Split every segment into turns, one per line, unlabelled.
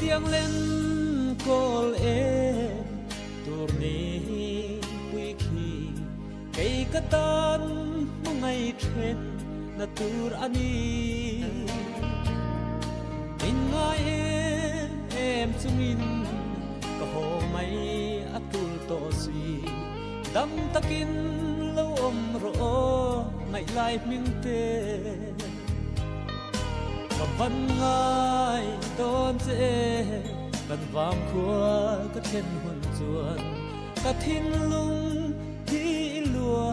tiếng lên call em turni quy khi cây cát tan mong ngày trên na tur ani in ngai em chung in ka ho mai atul to si dam takin lo om ro mai lai ming te ka van ngai don che kan vang khua ka then hun chuan ka thin lung hi lua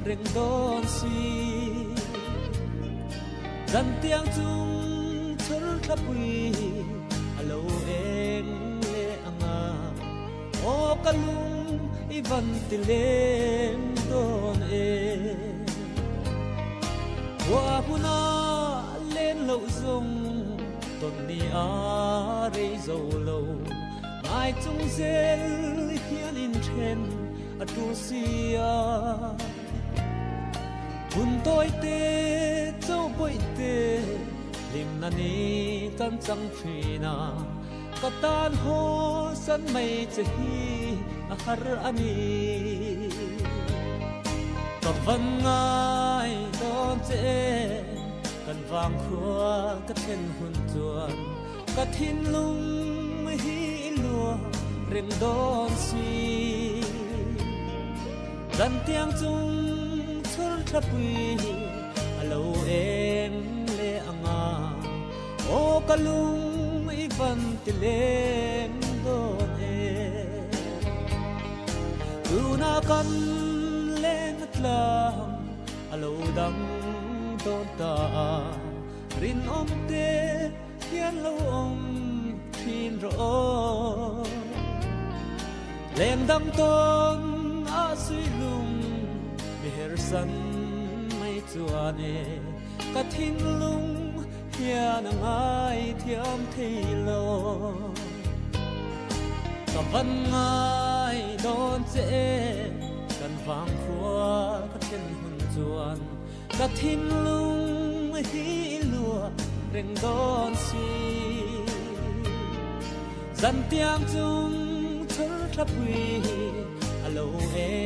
reng don si dàn tiếng chung chul thapui alo eng le anga o kalung ivan tilem don e wa huna lên lâu zong ton ni a re zo lo mai chung zel hian in then atu sia hun tôi tê châu bội tê lim na ni tan chẳng phi na ka tan ho san mai che hi a har ani ka van ngai don che kan vang khua ka then hun chuan ka thin lung hi lua reng don si dan tiang chung thapui alo em le anga o kalung ivan tilem don e tuna kan len tlang alo dang don ta rin om te hian lo om thin ro lem dam ton a sui lung her san mai chuane ka thin lung hian ngai thiam thei lo ka van ngai don che kan vang khua ka then hun chuan ka thin lung hi lua reng don si zan tiang chung thul thapui alo e